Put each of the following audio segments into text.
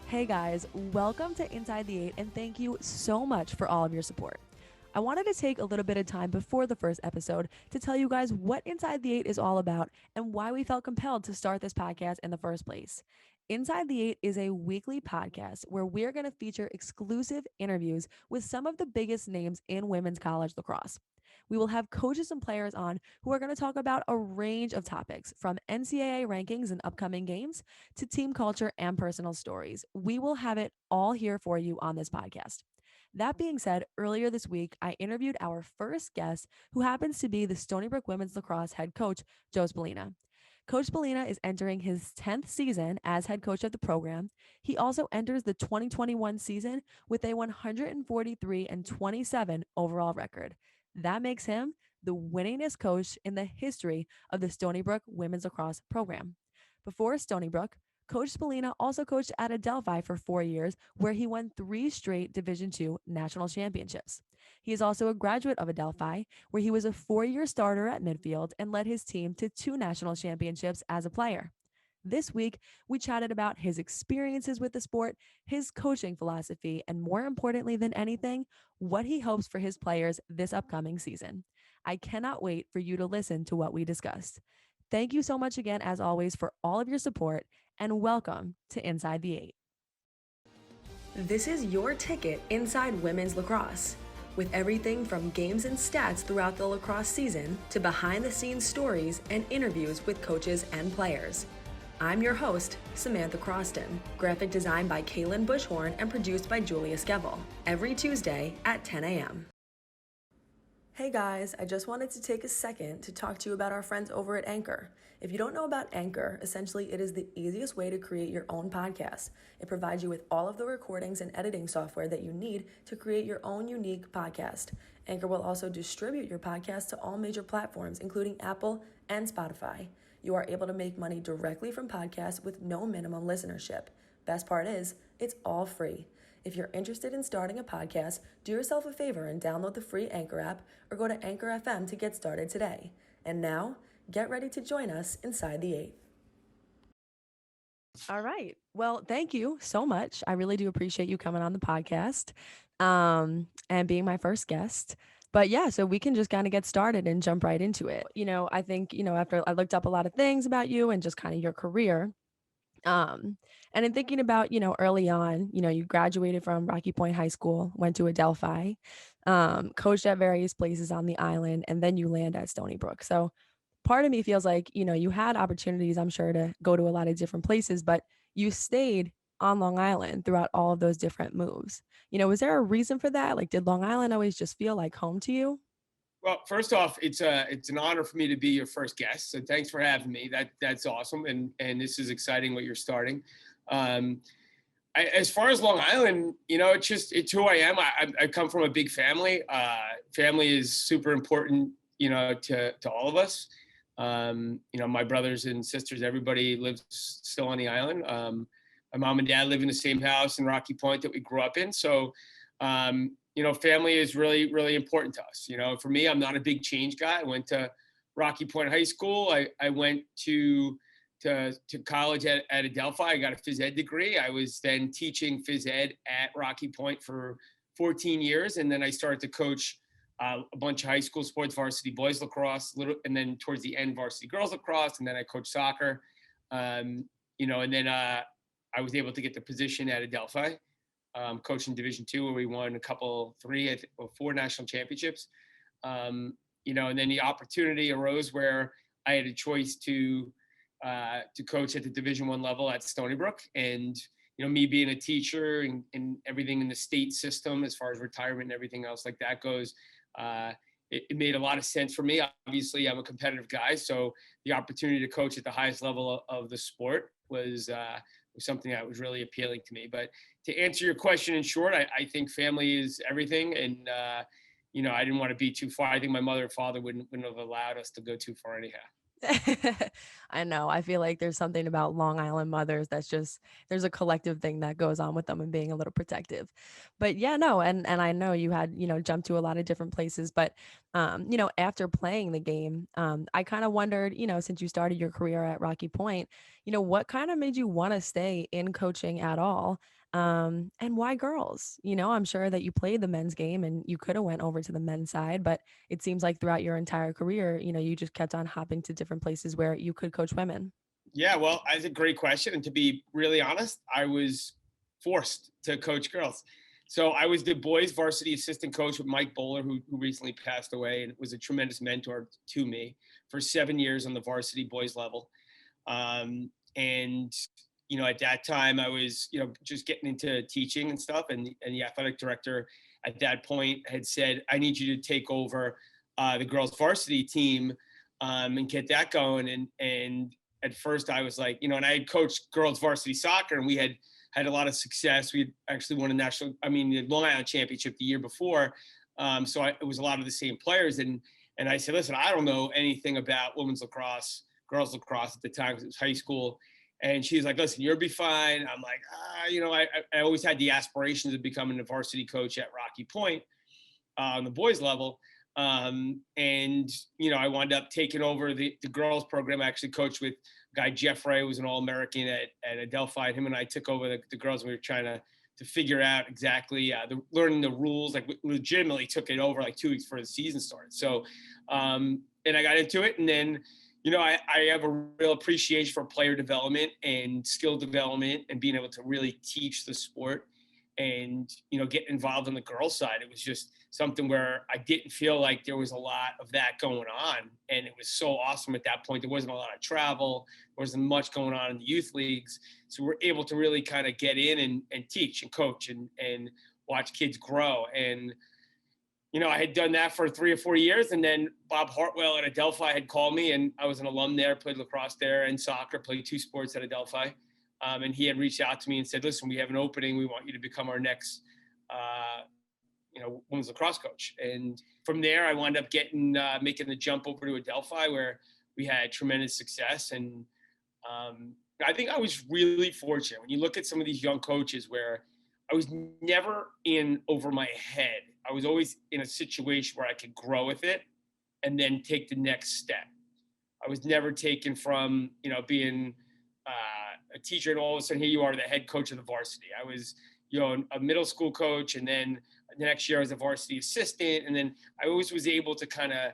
Hey guys, welcome to Inside the Eight, and thank you so much for all of your support. I wanted to take a little bit of time before the first episode to tell you guys what Inside the Eight is all about and why we felt compelled to start this podcast in the first place. Inside the Eight is a weekly podcast where we're going to feature exclusive interviews with some of the biggest names in women's college lacrosse. We will have coaches and players on who are going to talk about a range of topics from NCAA rankings and upcoming games to team culture and personal stories. We will have it all here for you on this podcast. That being said, earlier this week, I interviewed our first guest, who happens to be the Stony Brook women's lacrosse head coach, Joe Spallina. Coach Spallina is entering his 10th season as head coach of the program. He also enters the 2021 season with a 143-27 overall record. That makes him the winningest coach in the history of the Stony Brook women's lacrosse program. Before Stony Brook, Coach Spallina also coached at Adelphi for 4 years, where he won 3 straight Division II national championships. He is also a graduate of Adelphi, where he was a 4-year starter at midfield and led his team to 2 national championships as a player. This week, we chatted about his experiences with the sport, his coaching philosophy, and more importantly than anything, what he hopes for his players this upcoming season. I cannot wait for you to listen to what we discussed. Thank you so much again, as always, for all of your support, and welcome to Inside the Eight. This is your ticket inside women's lacrosse, with everything from games and stats throughout the lacrosse season to behind-the-scenes stories and interviews with coaches and players. I'm your host, Samantha Croston, graphic design by Kaylin Bushhorn and produced by Julia Skevel, every Tuesday at 10 a.m. Hey guys, I just wanted to take a second to talk to you about our friends over at Anchor. If you don't know about Anchor, essentially it is the easiest way to create your own podcast. It provides you with all of the recordings and editing software that you need to create your own unique podcast. Anchor will also distribute your podcast to all major platforms, including Apple and Spotify. You are able to make money directly from podcasts with no minimum listenership. Best part is, it's all free. If you're interested in starting a podcast, do yourself a favor and download the free Anchor app or go to Anchor FM to get started today. And now, get ready to join us inside the Eight. All right. Well, thank you so much. I really do appreciate you coming on the podcast and being my first guest. But yeah, so we can just kind of get started and jump right into it. I think, after I looked up a lot of things about you and just kind of your career, and in thinking about, early on, you graduated from Rocky Point High School, went to Adelphi, coached at various places on the island, and then you land at Stony Brook. So part of me feels like, you had opportunities, I'm sure, to go to a lot of different places, but you stayed on Long Island throughout all of those different moves. Was there a reason for that? Like, did Long Island always just feel like home to you? Well, first off, it's an honor for me to be your first guest. So thanks for having me. That's awesome, and this is exciting what you're starting. As far as Long Island, it's who I am. I come from a big family. Family is super important, to all of us. My brothers and sisters, everybody lives still on the island. My mom and dad live in the same house in Rocky Point that we grew up in. So, family is really, really important to us. For me, I'm not a big change guy. I went to Rocky Point High School. I went to college at Adelphi. I got a phys ed degree. I was then teaching phys ed at Rocky Point for 14 years. And then I started to coach a bunch of high school sports, varsity boys lacrosse, and then towards the end, varsity girls lacrosse. And then I coached soccer, and then I was able to get the position at Adelphi, coaching Division II, where we won 4 national championships. And then the opportunity arose where I had a choice to coach at the Division I level at Stony Brook. And, me being a teacher and everything in the state system, as far as retirement and everything else like that goes, it made a lot of sense for me. Obviously, I'm a competitive guy, so the opportunity to coach at the highest level of the sport was something that was really appealing to me. But to answer your question in short, I think family is everything. And, I didn't want to be too far. I think my mother and father wouldn't have allowed us to go too far anyhow. I know. I feel like there's something about Long Island mothers that's just there's a collective thing that goes on with them and being a little protective. But yeah, no, and I know you had, jumped to a lot of different places, but after playing the game, I kind of wondered, since you started your career at Rocky Point, what kind of made you want to stay in coaching at all? And why girls? I'm sure that you played the men's game and you could have went over to the men's side, but it seems like throughout your entire career, you just kept on hopping to different places where you could coach women. Yeah, well, that's a great question. And to be really honest, I was forced to coach girls. So I was the boys varsity assistant coach with Mike Bowler, who recently passed away and was a tremendous mentor to me for 7 years on the varsity boys level. And at that time I was, just getting into teaching and stuff. And the athletic director at that point had said, I need you to take over the girls varsity team and get that going. And at first I was like, and I had coached girls varsity soccer and we had a lot of success. We had actually won the Long Island championship the year before. It was a lot of the same players. And I said, listen, I don't know anything about women's lacrosse, girls lacrosse at the time because it was high school. And she's like, listen, you'll be fine. I'm like, I always had the aspirations of becoming a varsity coach at Rocky Point on the boys level. I wound up taking over the girls program. I actually coached with a guy, Jeff Ray, who was an All-American at Adelphi. Him and I took over the girls. And we were trying to figure out exactly learning the rules. Like we legitimately took it over like 2 weeks before the season started. So, and I got into it. And then, I have a real appreciation for player development and skill development and being able to really teach the sport and, get involved on the girls' side. It was just something where I didn't feel like there was a lot of that going on. And it was so awesome at that point. There wasn't a lot of travel. There wasn't much going on in the youth leagues. So we're able to really kind of get in and teach and coach and watch kids grow. And, I had done that for 3 or 4 years. And then Bob Hartwell at Adelphi had called me, and I was an alum there, played lacrosse there and soccer, played 2 sports at Adelphi. And he had reached out to me and said, listen, we have an opening. We want you to become our next, women's lacrosse coach. And from there, I wound up making the jump over to Adelphi, where we had tremendous success. And I think I was really fortunate when you look at some of these young coaches where I was never in over my head. I was always in a situation where I could grow with it and then take the next step. I was never taken from, being a teacher and all of a sudden here you are the head coach of the varsity. I was, a middle school coach, and then the next year I was a varsity assistant. And then I always was able to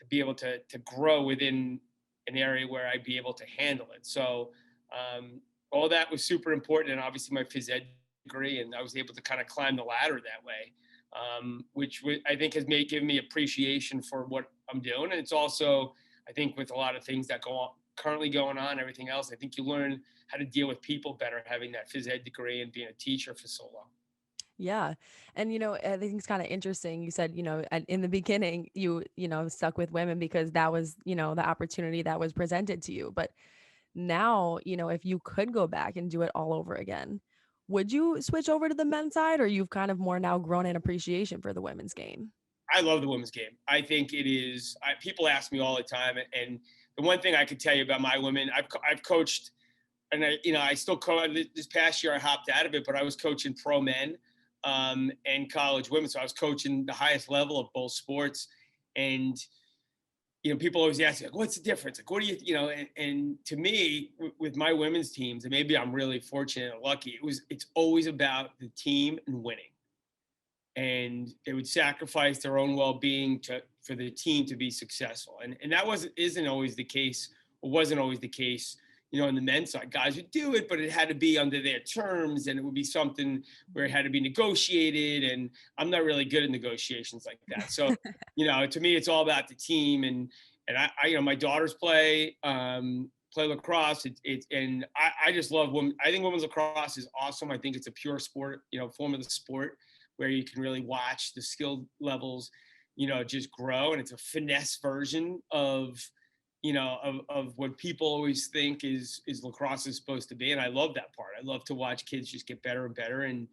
be able to grow within an area where I'd be able to handle it. So all that was super important. And obviously my phys ed degree, and I was able to kind of climb the ladder that way, which I think has given me appreciation for what I'm doing. And it's also, I think, with a lot of things that currently going on, everything else, I think you learn how to deal with people better having that phys ed degree and being a teacher for so long. Yeah. And, I think it's kind of interesting. You said, in the beginning, stuck with women because that was, the opportunity that was presented to you. But now, if you could go back and do it all over again, would you switch over to the men's side, or you've kind of more now grown in appreciation for the women's game? I love the women's game. I think it is. People ask me all the time, and the one thing I could tell you about my women, I've coached, and I still coach. This past year I hopped out of it, but I was coaching pro men and college women, so I was coaching the highest level of both sports. And people always ask me, like, what's the difference? Like, what do and to me, with my women's teams, and maybe I'm really fortunate and lucky, it's always about the team and winning. And they would sacrifice their own well-being for the team to be successful. And that isn't always the case, or wasn't always the case, in the men's side. Guys would do it, but it had to be under their terms, and it would be something where it had to be negotiated. And I'm not really good at negotiations like that. So, to me, it's all about the team. And I my daughters play lacrosse. And I just love women. I think women's lacrosse is awesome. I think it's a pure sport, form of the sport, where you can really watch the skill levels, just grow. And it's a finesse version of what people always think is lacrosse is supposed to be. And I love that part. I love to watch kids just get better and better. And,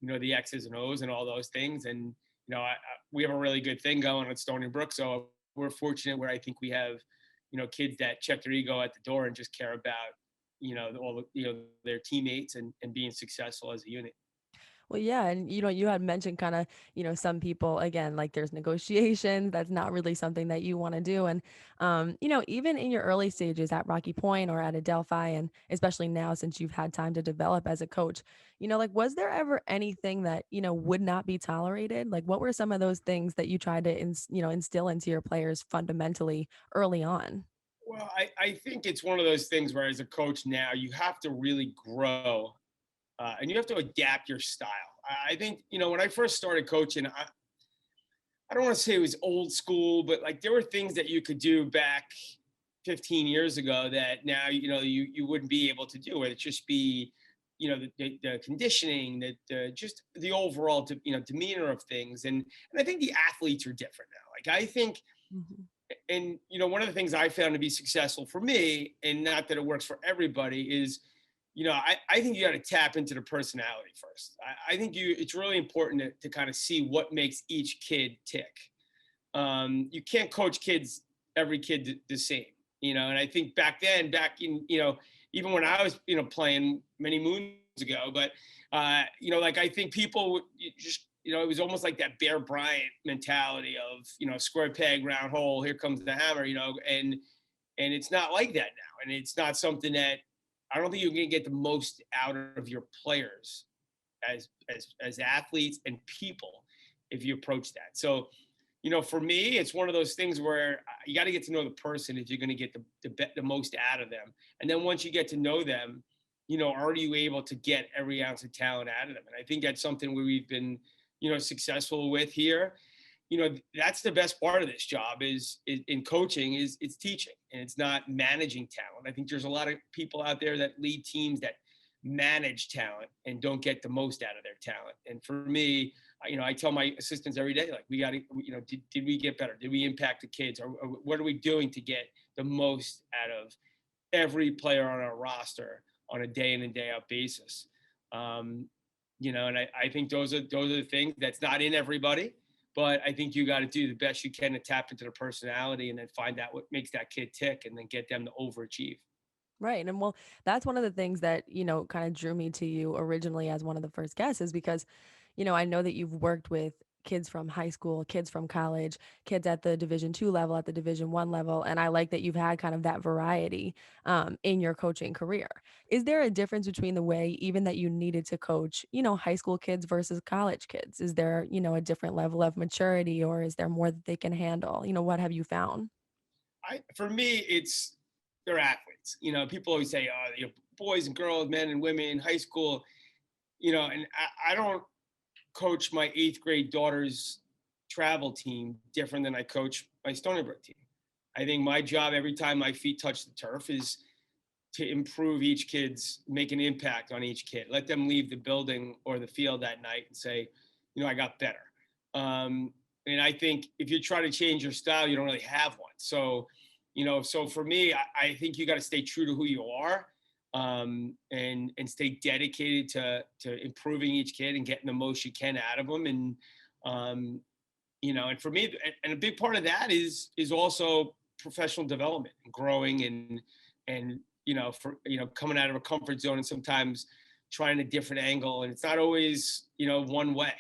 the X's and O's and all those things. And, we have a really good thing going at Stony Brook. So we're fortunate where I think we have, kids that check their ego at the door and just care about, all the, their teammates and being successful as a unit. Well, yeah, and you had mentioned kind of, some people again, like there's negotiations, that's not really something that you want to do. And even in your early stages at Rocky Point or at Adelphi, and especially now since you've had time to develop as a coach, like was there ever anything that, would not be tolerated? Like what were some of those things that you tried to instill into your players fundamentally early on? Well, I think it's one of those things where as a coach now, you have to really grow and you have to adapt your style. I think, when I first started coaching, I don't want to say it was old school, but like there were things that you could do back 15 years ago that now, you wouldn't be able to do. Whether it just be, the conditioning, that just the overall, demeanor of things. And I think the athletes are different now. Like I think, Mhm. and one of the things I found to be successful for me, and not that it works for everybody, is I think you got to tap into the personality first. I think it's really important to kind of see what makes each kid tick. You can't coach kids, every kid the same, and I think back in, even when I was, playing many moons ago, but, like I think people just, it was almost like that Bear Bryant mentality of, square peg, round hole, here comes the hammer, and it's not like that now. And it's not something that I don't think you're going to get the most out of your players as athletes and people if you approach that. So, for me, it's one of those things where you got to get to know the person if you're going to get the most out of them. And then once you get to know them, are you able to get every ounce of talent out of them? And I think that's something where we've been, successful with here. That's the best part of this job is in coaching is it's teaching, and it's not managing talent. I think there's a lot of people out there that lead teams that manage talent and don't get the most out of their talent. And for me, I tell my assistants every day, like, we got to, did we get better? Did we impact the kids? Or what are we doing to get the most out of every player on our roster on a day in and day out basis? And I think those are the things that's not in everybody, but I think you got to do the best you can to tap into the personality and then find out what makes that kid tick and then get them to overachieve. Right. And well, that's one of the things that, kind of drew me to you originally as one of the first guests is because, I know that you've worked with kids from high school, kids from college, kids at the Division 2 level, at the Division 1 level. And I like that you've had kind of that variety in your coaching career. Is there a difference between the way even that you needed to coach, high school kids versus college kids? Is there, a different level of maturity or is there more that they can handle? What have you found? For me, it's they're athletes. People always say, "Oh, boys and girls, men and women, in high school." And I don't coach my eighth grade daughter's travel team different than I coach my Stony Brook team. I think my job every time my feet touch the turf is to improve each kid's, make an impact on each kid. Let them leave the building or the field that night and say, I got better. And I think if you try to change your style, you don't really have one. So for me, I think you got to stay true to who you are, and stay dedicated to improving each kid and getting the most you can out of them. And for me, and a big part of that is also professional development and growing and for coming out of a comfort zone and sometimes trying a different angle, and it's not always one way.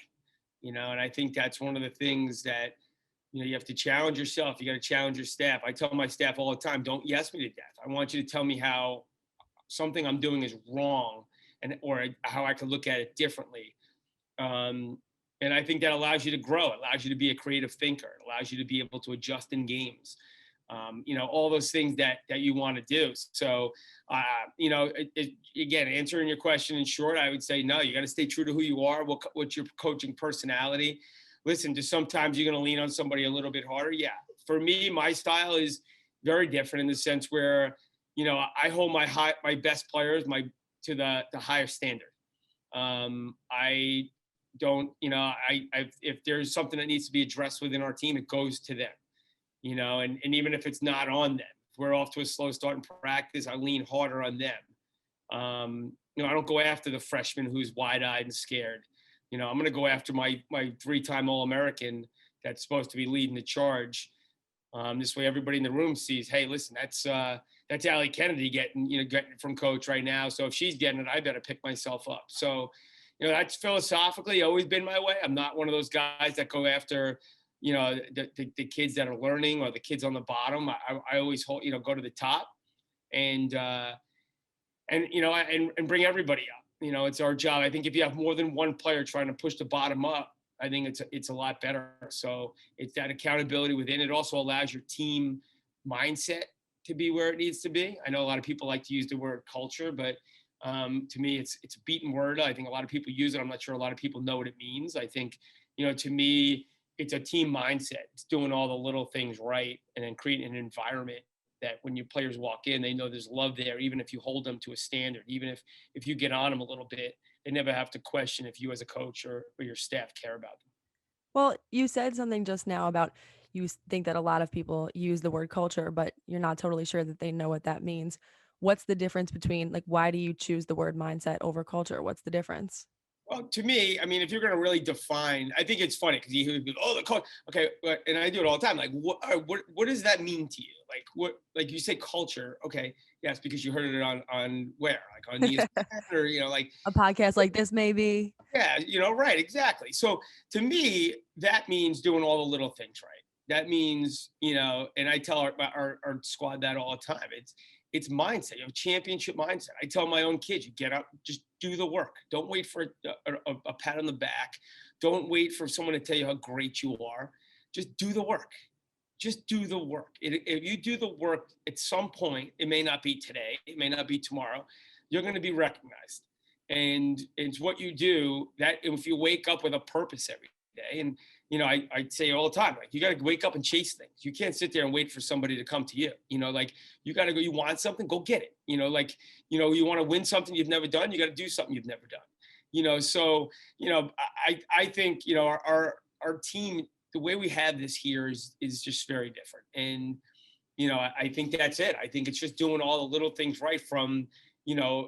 And I think that's one of the things that you have to challenge yourself. You got to challenge your staff. I tell my staff all the time, don't yes me to death. I want you to tell me how something I'm doing is wrong, or how I could look at it differently. And I think that allows you to grow. It allows you to be a creative thinker. It allows you to be able to adjust in games. All those things that you want to do. So, again, answering your question in short, I would say no. You got to stay true to who you are. What's your coaching personality? Listen, just sometimes you're going to lean on somebody a little bit harder. Yeah, for me, my style is very different in the sense where I hold my best players to the higher standard. I don't, if there's something that needs to be addressed within our team, it goes to them. And even if it's not on them, if we're off to a slow start in practice, I lean harder on them. I don't go after the freshman who's wide-eyed and scared. I'm going to go after my three-time All-American that's supposed to be leading the charge. This way, everybody in the room sees, hey, listen, that's Allie Kennedy getting it from coach right now. So if she's getting it, I better pick myself up. So, that's philosophically always been my way. I'm not one of those guys that go after, the kids that are learning or the kids on the bottom. I always go to the top and and bring everybody up. It's our job. I think if you have more than one player trying to push the bottom up, I think it's a lot better. So it's that accountability within. It also allows your team mindset to be where it needs to be. I know a lot of people like to use the word culture, but to me, it's a beaten word. I think a lot of people use it. I'm not sure a lot of people know what it means. I think, to me, it's a team mindset. It's doing all the little things right and then creating an environment that when your players walk in, they know there's love there, even if you hold them to a standard, even if you get on them a little bit, they never have to question if you as a coach or your staff care about them. Well, you said something just now about think that a lot of people use the word culture, but you're not totally sure that they know what that means. What's the difference between, like, why do you choose the word mindset over culture? What's the difference? Well, to me, I mean, if you're going to really define, I think it's funny because you hear people, oh, the coach, okay, and I do it all the time. Like, what does that mean to you? Like, like you say culture, okay, yes, because you heard it on where, like on ESPN or like A podcast like this, maybe? yeah, right, exactly. So to me, that means doing all the little things right. That means, and I tell our squad that all the time. It's mindset. You have championship mindset. I tell my own kids, you get up, just do the work. Don't wait for a pat on the back. Don't wait for someone to tell you how great you are. Just do the work. Just do the work. If you do the work at some point, it may not be today, it may not be tomorrow, you're going to be recognized. And it's what you do that if you wake up with a purpose every day. And, I say all the time, like, you got to wake up and chase things. You can't sit there and wait for somebody to come to you. Like, you got to go, you want something, go get it. Like, you want to win something you've never done, you got to do something you've never done. So, I think, our team, the way we have this here is just very different. And, I think that's it. I think it's just doing all the little things right from,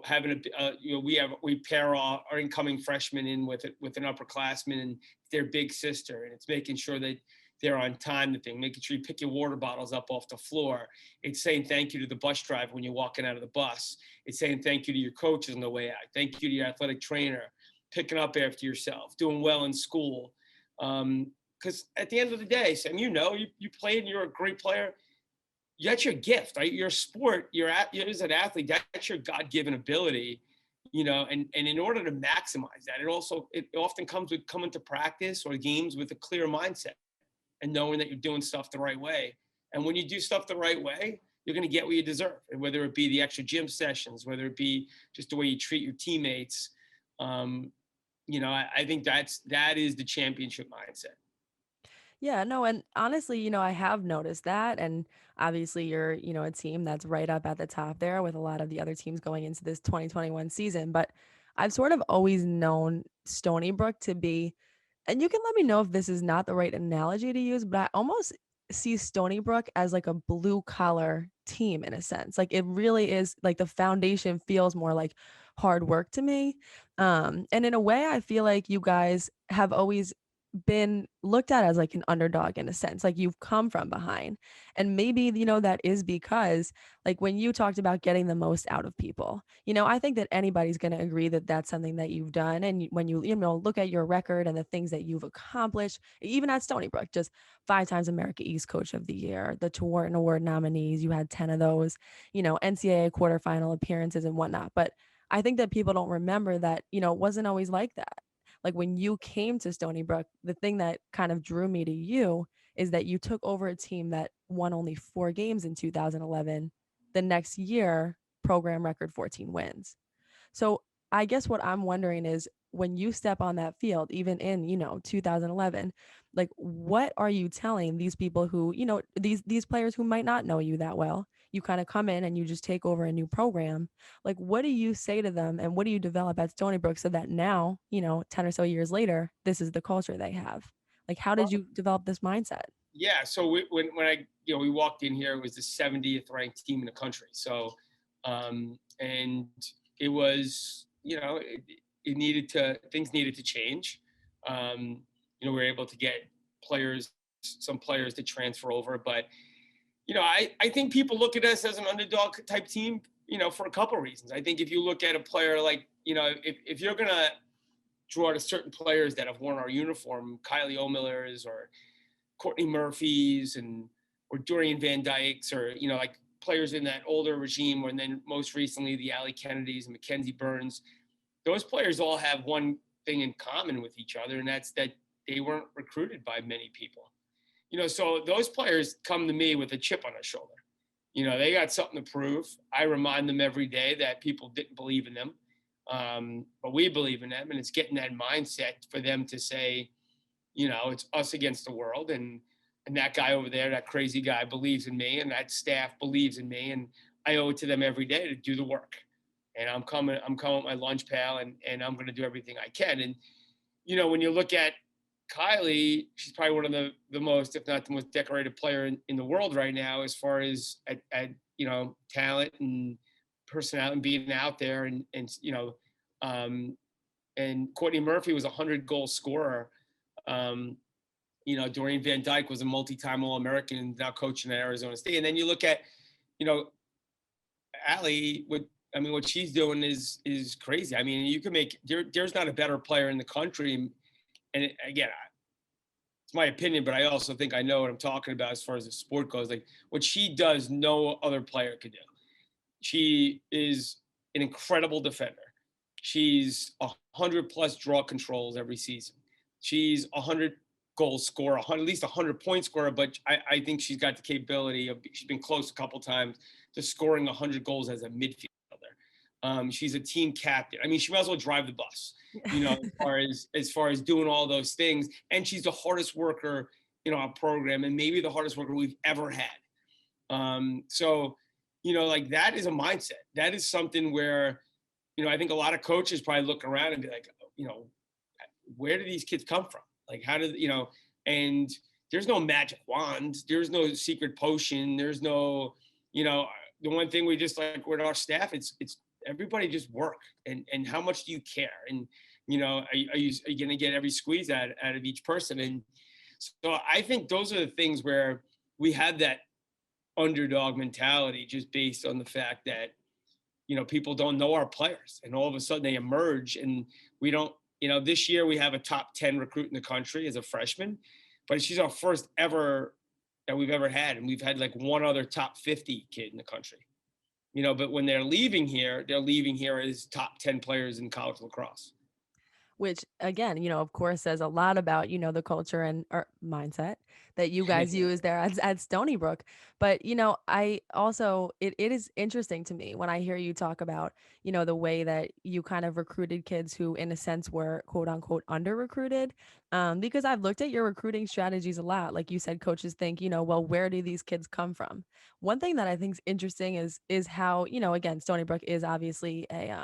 having we pair our incoming freshmen in with an upperclassman and their big sister, and it's making sure that they're on time, making sure you pick your water bottles up off the floor. It's saying thank you to the bus driver when you're walking out of the bus. It's saying thank you to your coaches on the way out. Thank you to your athletic trainer, picking up after yourself, doing well in school. Because at the end of the day, Sam, you played and you're a great player. That's your gift, right? Your sport, you're as an athlete, that's your God-given ability, and in order to maximize that, it often comes with coming to practice or games with a clear mindset and knowing that you're doing stuff the right way. And when you do stuff the right way, you're going to get what you deserve. And whether it be the extra gym sessions, whether it be just the way you treat your teammates, I think that is the championship mindset. Yeah, no, and honestly, I have noticed that. And obviously, you're, a team that's right up at the top there with a lot of the other teams going into this 2021 season. But I've sort of always known Stony Brook to be, and you can let me know if this is not the right analogy to use, but I almost see Stony Brook as like a blue collar team in a sense. Like, it really is, like, the foundation feels more like hard work to me. And in a way, I feel like you guys have always been looked at as like an underdog in a sense, like you've come from behind. And maybe, that is because, like, when you talked about getting the most out of people, I think that anybody's going to agree that that's something that you've done. And when you look at your record and the things that you've accomplished, even at Stony Brook, just 5 times America East Coach of the Year, the Tewarton Award nominees, you had 10 of those, NCAA quarterfinal appearances and whatnot. But I think that people don't remember that, it wasn't always like that. Like, when you came to Stony Brook, the thing that kind of drew me to you is that you took over a team that won only 4 games in 2011. The next year, program record 14 wins. So I guess what I'm wondering is, when you step on that field, even in, 2011, like, what are you telling these people who, these players who might not know you that well? You kind of come in and you just take over a new program. Like, what do you say to them and what do you develop at Stony Brook so that now, 10 or so years later, this is the culture they have? Like, how did you develop this mindset? Yeah. So when I we walked in here, it was the 70th ranked team in the country. So and it was it needed to things needed to change. We were able to get some players to transfer over, but I think people look at us as an underdog type team, for a couple of reasons. I think if you look at a player like, if you're going to draw to certain players that have worn our uniform, Kylie O'Miller's or Courtney Murphy's or Dorian Van Dykes, or, like players in that older regime, and then most recently the Allie Kennedys and Mackenzie Burns, those players all have one thing in common with each other, and that's that they weren't recruited by many people. So those players come to me with a chip on their shoulder. They got something to prove. I remind them every day that people didn't believe in them, but we believe in them, and it's getting that mindset for them to say, it's us against the world, and that guy over there, that crazy guy, believes in me, and that staff believes in me, and I owe it to them every day to do the work. And I'm coming with my lunch pail, and I'm going to do everything I can. And when you look at Kylie, she's probably one of the most, if not the most decorated player in the world right now, as far as at talent and personality and being out there. And Courtney Murphy was a 100-goal scorer. Dorian Van Dyke was a multi-time All-American and now coaching at Arizona State. And then you look at, Allie, what she's doing is crazy. I mean, you can there's not a better player in the country. And again, it's my opinion, but I also think I know what I'm talking about as far as the sport goes. Like, what she does, no other player could do. She is an incredible defender. She's 100+ draw controls every season. She's 100-goal scorer, at least 100-point scorer, but I think she's got the capability of, she's been close a couple times to scoring 100 goals as a midfielder. She's a team captain. I mean, she might as well drive the bus, as far as doing all those things. And she's the hardest worker in our program, and maybe the hardest worker we've ever had. So, like, that is a mindset. That is something where, I think a lot of coaches probably look around and be like, where do these kids come from? Like, how did, and there's no magic wand. There's no secret potion. There's no, the one thing we just, like, with our staff, it's everybody just work. And how much do you care? And, are you going to get every squeeze out of each person? And so I think those are the things where we have that underdog mentality, just based on the fact that, people don't know our players, and all of a sudden they emerge, and we don't, this year we have a top 10 recruit in the country as a freshman, but she's our first ever that we've ever had. And we've had like one other top 50 kid in the country, but when they're leaving here as top 10 players in college lacrosse. Which again, of course says a lot about, the culture and or mindset that you guys use there at Stony Brook. But, I also, it is interesting to me when I hear you talk about, the way that you kind of recruited kids who in a sense were quote unquote under recruited. Because I've looked at your recruiting strategies a lot. Like you said, coaches think, well, where do these kids come from? One thing that I think is interesting is how, again, Stony Brook is obviously a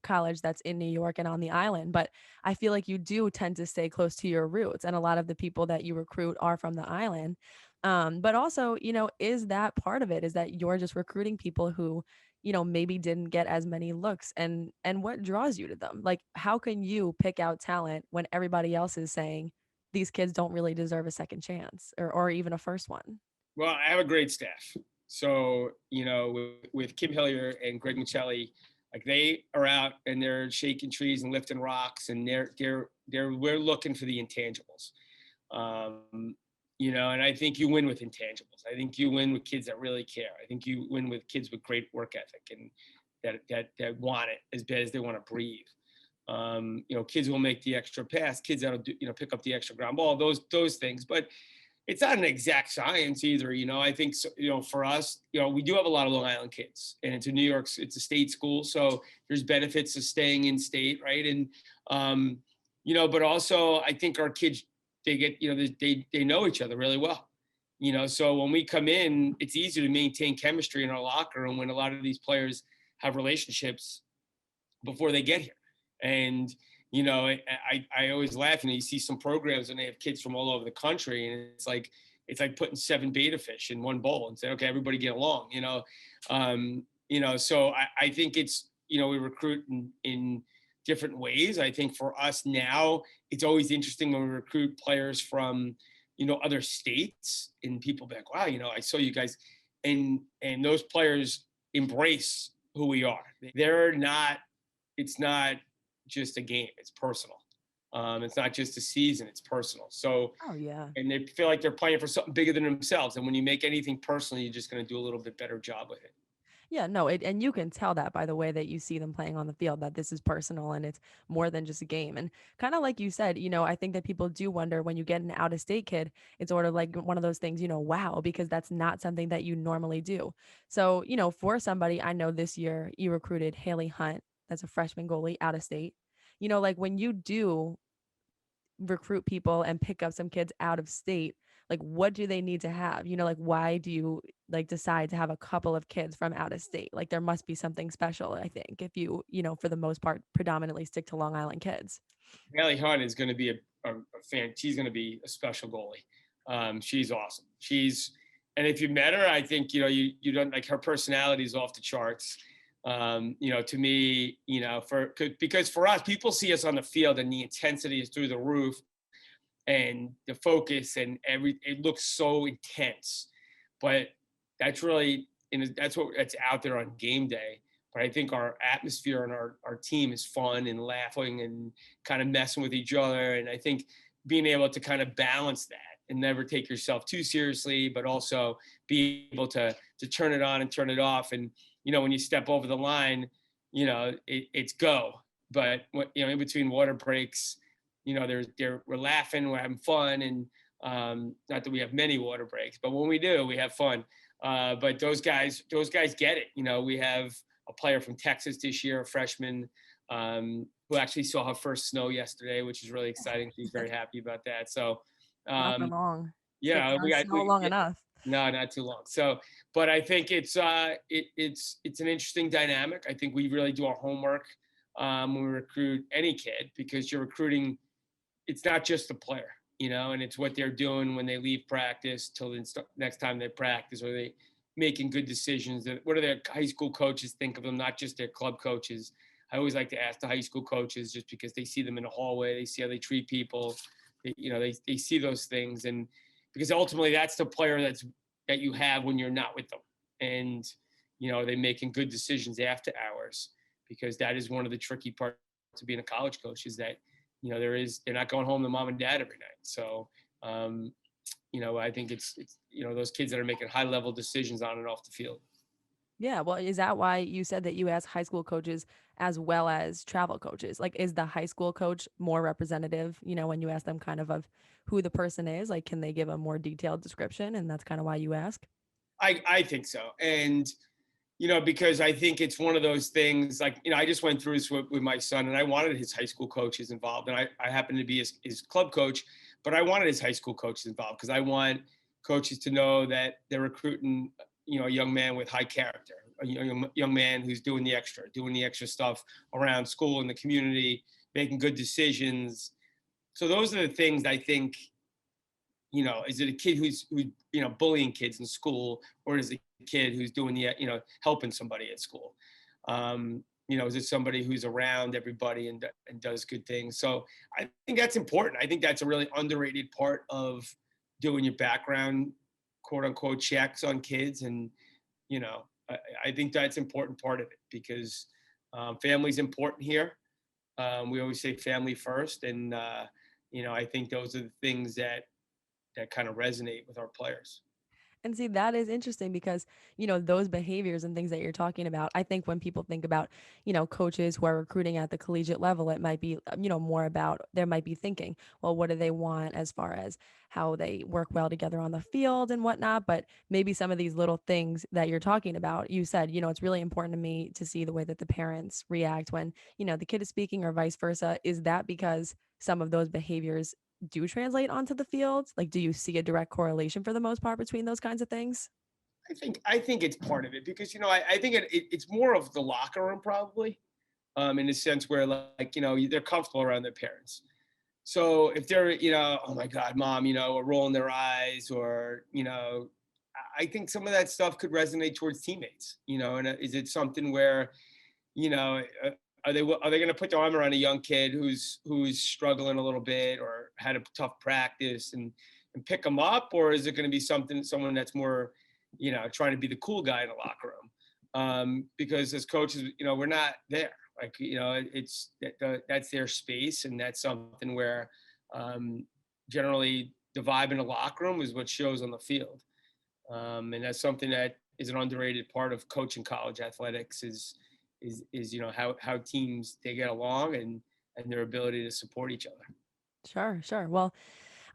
college that's in New York and on the island, but I feel like you do tend to stay close to your roots, and a lot of the people that you recruit are from the island. But also, is that part of it? Is that you're just recruiting people who, maybe didn't get as many looks, and what draws you to them? Like, how can you pick out talent when everybody else is saying these kids don't really deserve a second chance or even a first one? Well, I have a great staff. So, with Kim Hillier and Greg Michelli, like, they are out and they're shaking trees and lifting rocks, and we're looking for the intangibles. And I think you win with intangibles. I think you win with kids that really care. I think you win with kids with great work ethic and that want it as bad as they want to breathe. Kids will make the extra pass, kids that'll do, pick up the extra ground ball, those things. But it's not an exact science either. I think, for us, we do have a lot of Long Island kids, and it's New York, it's a state school. So there's benefits of staying in state. Right. And, but also I think our kids, they get, they know each other really well, so when we come in, it's easier to maintain chemistry in our locker room when a lot of these players have relationships before they get here. And, I always laugh, you see some programs and they have kids from all over the country, and it's like putting 7 beta fish in one bowl and say, okay, everybody get along, so I think it's, we recruit in different ways. I think for us now, it's always interesting when we recruit players from, other states, and people be like, wow, I saw you guys, and those players embrace who we are. They're not. It's not just a game. It's personal. It's not just a season. It's personal. So, Oh yeah. and they feel like they're playing for something bigger than themselves. And when you make anything personal, you're just going to do a little bit better job with it. Yeah, no, and you can tell that by the way that you see them playing on the field that this is personal and it's more than just a game. And kind of like you said, I think that people do wonder when you get an out of state kid, it's sort of like one of those things, wow, because that's not something that you normally do. So, for somebody, I know this year you recruited Haley Hunt, that's a freshman goalie out of state. Like when you do recruit people and pick up some kids out of state, like what do they need to have, like why do you like decide to have a couple of kids from out of state? Like there must be something special, I think, if you for the most part predominantly stick to Long Island kids. Haley Hunt is going to be a fan. She's going to be a special goalie. She's awesome. And if you met her, I think, you don't like her personality is off the charts. To me, because for us, people see us on the field and the intensity is through the roof and the focus and it looks so intense, but that's really, that's out there on game day. But I think our atmosphere and our team is fun and laughing and kind of messing with each other. And I think being able to kind of balance that and never take yourself too seriously, but also be able to turn it on and turn it off. And, when you step over the line, it's go. But, in between water breaks, we're laughing, we're having fun. And not that we have many water breaks, but when we do, we have fun. But those guys get it. We have a player from Texas this year, a freshman, who actually saw her first snow yesterday, which is really exciting. She's very happy about that. So, Not for long. yeah, Can't snow long enough. no, not too long. So, but I think it's an interesting dynamic. I think we really do our homework when we recruit any kid, because you're recruiting. It's not just the player, and it's what they're doing when they leave practice till the next time they practice. Are they making good decisions? What do their high school coaches think of them? Not just their club coaches. I always like to ask the high school coaches, just because they see them in the hallway, they see how they treat people, they see those things, and because ultimately that's the player that you have when you're not with them, and they're making good decisions after hours, because that is one of the tricky parts of being a college coach, is that they're not going home to mom and dad every night. So I think it's those kids that are making high level decisions on and off the field. Yeah, well, is that why you said that you ask high school coaches as well as travel coaches? Like, is the high school coach more representative, when you ask them kind of who the person is? Like, can they give a more detailed description? And that's kind of why you ask? I think so. And, because I think it's one of those things, like, I just went through this with my son, and I wanted his high school coaches involved. And I happened to be his club coach, but I wanted his high school coaches involved, because I want coaches to know that they're recruiting, a young man with high character, a young man who's doing the extra stuff around school and the community, making good decisions. So those are the things I think, is it a kid who's bullying kids in school, or is it a kid who's doing the, helping somebody at school? Is it somebody who's around everybody and does good things? So I think that's important. I think that's a really underrated part of doing your background, quote unquote, checks on kids. And, I think that's an important part of it, because family's important here. We always say family first. And, I think those are the things that kind of resonate with our players. And see, that is interesting because, those behaviors and things that you're talking about, I think when people think about, coaches who are recruiting at the collegiate level, it might be, more about, there might be thinking, well, what do they want as far as how they work well together on the field and whatnot. But maybe some of these little things that you're talking about, you said, it's really important to me to see the way that the parents react when, the kid is speaking or vice versa. Is that because some of those behaviors do translate onto the field? Like, do you see a direct correlation for the most part between those kinds of things? I think it's part of it, because I think it's more of the locker room, probably, in a sense where, like, they're comfortable around their parents. So if they're, oh my God, mom, or rolling their eyes, or I think some of that stuff could resonate towards teammates. And is it something where, are they going to put their arm around a young kid who's struggling a little bit or had a tough practice and pick them up, or is it going to be someone that's more trying to be the cool guy in the locker room. Because as coaches, we're not there. Like, that's their space, and that's something where generally the vibe in the locker room is what shows on the field. And that's something that is an underrated part of coaching college athletics is how teams, they get along, and their ability to support each other. Sure, sure. Well,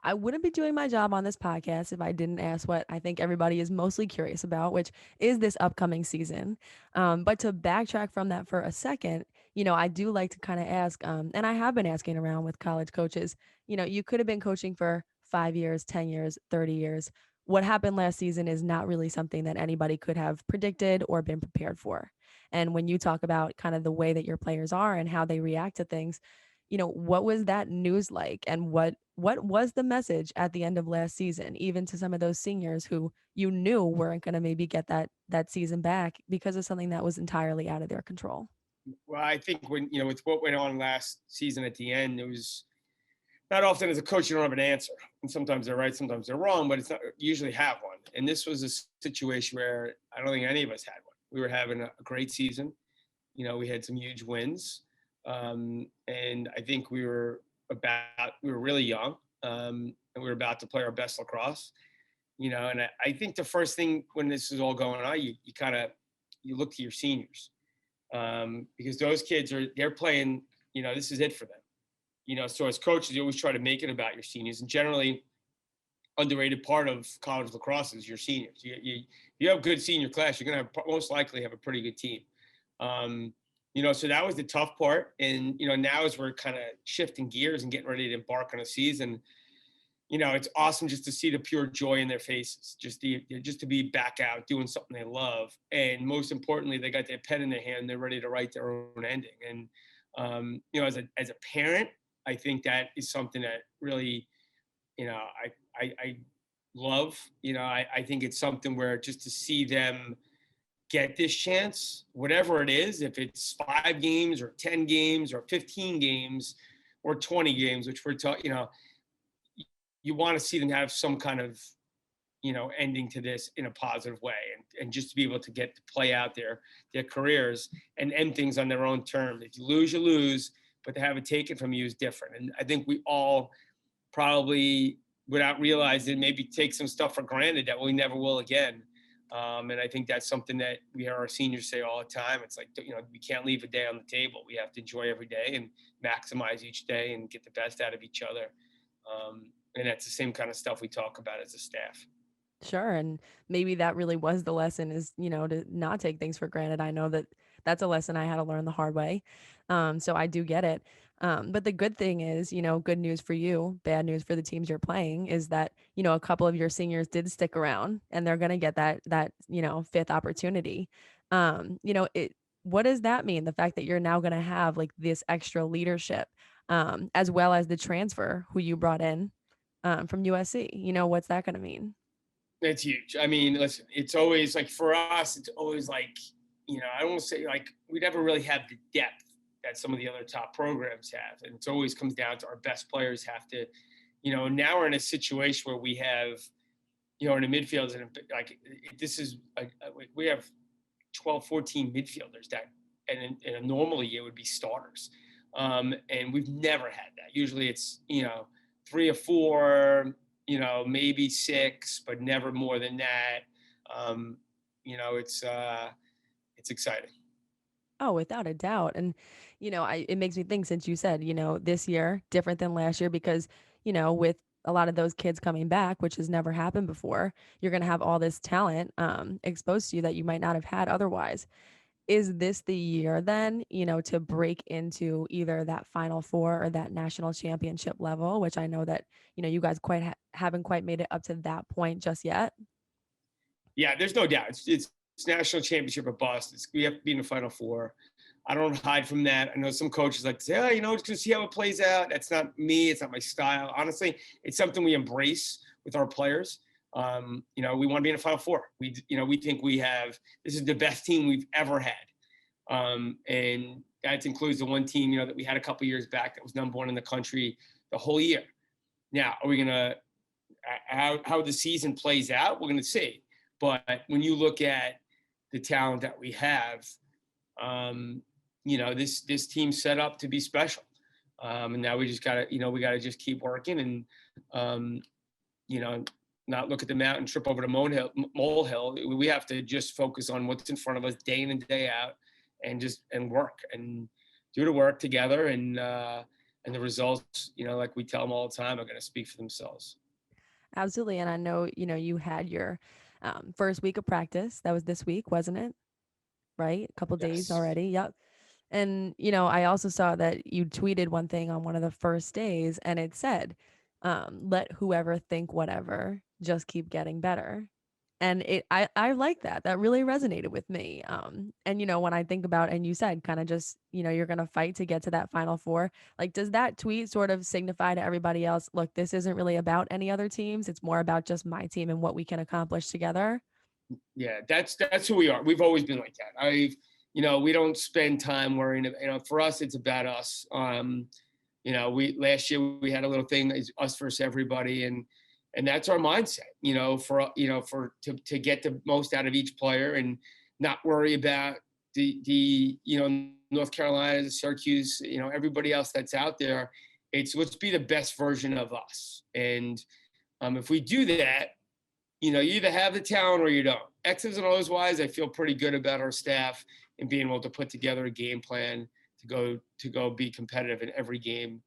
I wouldn't be doing my job on this podcast if I didn't ask what I think everybody is mostly curious about, which is this upcoming season. But to backtrack from that for a second, I do like to kind of ask, and I have been asking around with college coaches, you could have been coaching for 5 years, 10 years, 30 years. What happened last season is not really something that anybody could have predicted or been prepared for. And when you talk about kind of the way that your players are and how they react to things, what was that news like, and what was the message at the end of last season, even to some of those seniors who you knew weren't going to maybe get that season back because of something that was entirely out of their control? Well, I think when, with what went on last season at the end, it was not often as a coach, you don't have an answer. And sometimes they're right, sometimes they're wrong, but it's not, you usually have one. And this was a situation where I don't think any of us had one. We were having a great season. We had some huge wins. And I think we were really young. And we were about to play our best lacrosse, and I think the first thing when this is all going on, you you look to your seniors, because those kids they're playing, this is it for them. So as coaches, you always try to make it about your seniors, and generally underrated part of college lacrosse is your seniors. You have good senior class, you're going to most likely have a pretty good team. So that was the tough part. And, now as we're kind of shifting gears and getting ready to embark on a season, it's awesome just to see the pure joy in their faces, just to be back out doing something they love. And most importantly, they got their pen in their hand, they're ready to write their own ending. And, as a parent, I think that is something that really, I love. I think it's something where just to see them get this chance, whatever it is, if it's 5 games or 10 games or 15 games or 20 games, which we're talking, you want to see them have some kind of, ending to this in a positive way, and just to be able to get to play out their careers and end things on their own terms. If you lose, you lose, but to have it taken from you is different. And I think we all probably, without realizing, maybe take some stuff for granted that we never will again. And I think that's something that we hear our seniors say all the time. It's like, we can't leave a day on the table. We have to enjoy every day and maximize each day and get the best out of each other. And that's the same kind of stuff we talk about as a staff. Sure. And maybe that really was the lesson, is, to not take things for granted. I know that that's a lesson I had to learn the hard way. So I do get it. But the good thing is, good news for you, bad news for the teams you're playing, is that, a couple of your seniors did stick around, and they're going to get that, fifth opportunity. What does that mean? The fact that you're now going to have like this extra leadership, as well as the transfer who you brought in, from USC, what's that going to mean? It's huge. I mean, listen, it's always like, for us, it's always like, I won't say like we never really have the depth that some of the other top programs have. And it always comes down to our best players have to, now we're in a situation where we have, in the midfield, and like, this is like, we have 12, 14 midfielders that, and in a normal year would be starters. And we've never had that. Usually it's, 3 or 4, maybe 6, but never more than that. Um, it's exciting. Oh, without a doubt. And, it makes me think, since you said, this year different than last year, because, with a lot of those kids coming back, which has never happened before, you're going to have all this talent exposed to you that you might not have had otherwise. Is this the year then, to break into either that Final Four or that national championship level, which I know that, you guys haven't quite made it up to that point just yet? Yeah, there's no doubt. It's national championship or bust. We have to be in the Final Four. I don't hide from that. I know some coaches like to say, just to see how it plays out. That's not me. It's not my style. Honestly, it's something we embrace with our players. We want to be in the Final Four. We think this is the best team we've ever had. And that includes the one team, that we had a couple years back that was number 1 in the country the whole year. Now, are we going to, how the season plays out, we're going to see. But when you look at the talent that we have, this team's set up to be special. And now we just gotta, we gotta just keep working and, you know, not look at the mountain, trip over the molehill. We have to just focus on what's in front of us day in and day out, and work and do the work together. And the results, like we tell them all the time, are going to speak for themselves. Absolutely. And I know, you had your first week of practice. That was this week, wasn't it? Right? A couple days Yes. already. Yep. And, I also saw that you tweeted one thing on one of the first days and it said, let whoever think whatever, just keep getting better. And I like that. That really resonated with me. And when I think about, and you said kind of just, you're gonna fight to get to that final four. Like, does that tweet sort of signify to everybody else, look, this isn't really about any other teams. It's more about just my team and what we can accomplish together. Yeah, that's who we are. We've always been like that. We don't spend time worrying. For us, it's about us. We last year we had a little thing, is us versus everybody, and that's our mindset. To get the most out of each player and not worry about the North Carolina, the Syracuse, everybody else that's out there. It's let's be the best version of us, and if we do that, you either have the talent or you don't. X's and O's wise, I feel pretty good about our staff and being able to put together a game plan to go be competitive in every game.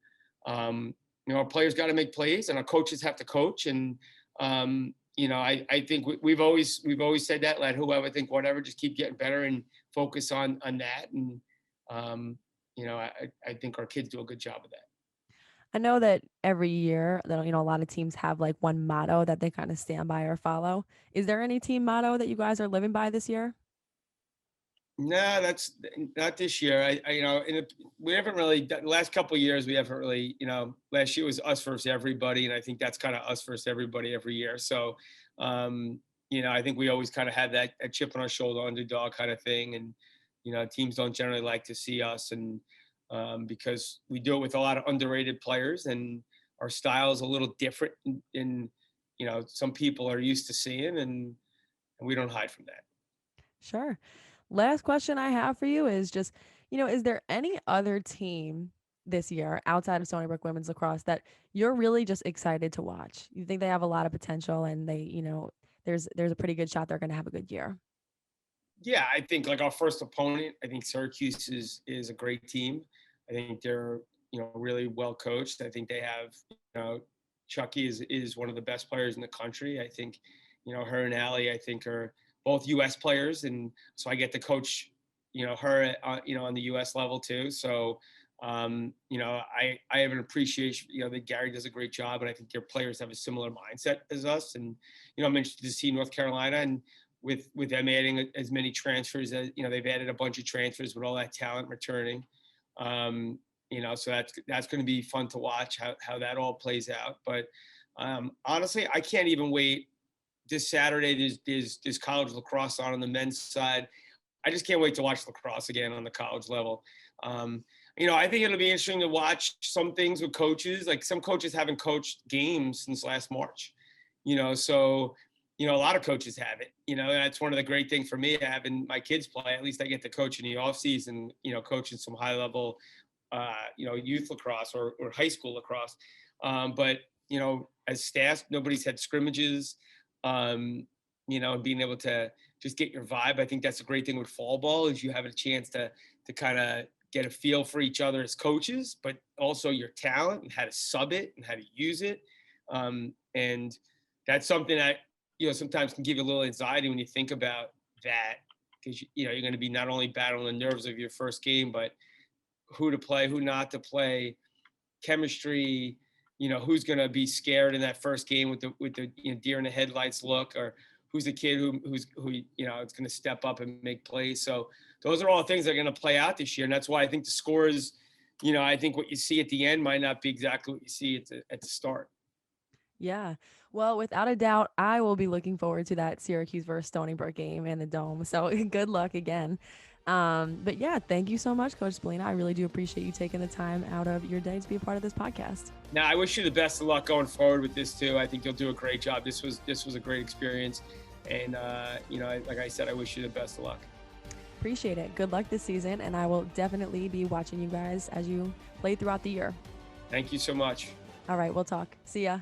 Our players got to make plays, and our coaches have to coach. And I think we've always said that, let whoever think whatever, just keep getting better and focus on that. And I think our kids do a good job of that. I know that every year that a lot of teams have like one motto that they kind of stand by or follow. Is there any team motto that you guys are living by this year? No, that's not this year. We haven't really, the last couple of years, we haven't really, last year was us versus everybody. And I think that's kind of us versus everybody every year. So, I think we always kind of have that a chip on our shoulder, underdog kind of thing. And, teams don't generally like to see us. And because we do it with a lot of underrated players, and our style is a little different in some people are used to seeing, and we don't hide from that. Sure. Last question I have for you is just, is there any other team this year outside of Stony Brook women's lacrosse that you're really just excited to watch? You think they have a lot of potential and they, there's a pretty good shot they're going to have a good year. Yeah, I think like our first opponent, I think Syracuse is a great team. I think they're really well coached. I think they have Chucky is one of the best players in the country. I think her and Allie, I think, are both U.S. players, and so I get to coach her on the U.S. level too. So I have an appreciation. That Gary does a great job, and I think their players have a similar mindset as us. And I'm interested to see North Carolina, and with them adding as many transfers as they've added a bunch of transfers with all that talent returning. So that's going to be fun to watch how that all plays out. But honestly, I can't even wait. This Saturday, there's college lacrosse on the men's side. I just can't wait to watch lacrosse again on the college level. I think it'll be interesting to watch some things with coaches. Like some coaches haven't coached games since last March. So a lot of coaches have it. That's one of the great things for me having my kids play. At least I get to coach in the off season. Coaching some high level, youth lacrosse or high school lacrosse. But as staff, nobody's had scrimmages. Being able to just get your vibe. I think that's a great thing with fall ball is you have a chance to kind of get a feel for each other as coaches, but also your talent and how to sub it and how to use it. And that's something that, sometimes can give you a little anxiety when you think about that, because, you're going to be not only battling the nerves of your first game, but who to play, who not to play, chemistry, who's going to be scared in that first game with the deer in the headlights look, or who's the kid who is going to step up and make plays. So those are all things that are going to play out this year. And that's why I think the scores, I think what you see at the end might not be exactly what you see at the start. Yeah. Well, without a doubt, I will be looking forward to that Syracuse versus Stony Brook game in the Dome. So good luck again. But yeah, thank you so much, Coach Spallina. I really do appreciate you taking the time out of your day to be a part of this podcast. Now, I wish you the best of luck going forward with this too. I think you'll do a great job. This was a great experience. And, like I said, I wish you the best of luck. Appreciate it. Good luck this season, and I will definitely be watching you guys as you play throughout the year. Thank you so much. All right, we'll talk. See ya.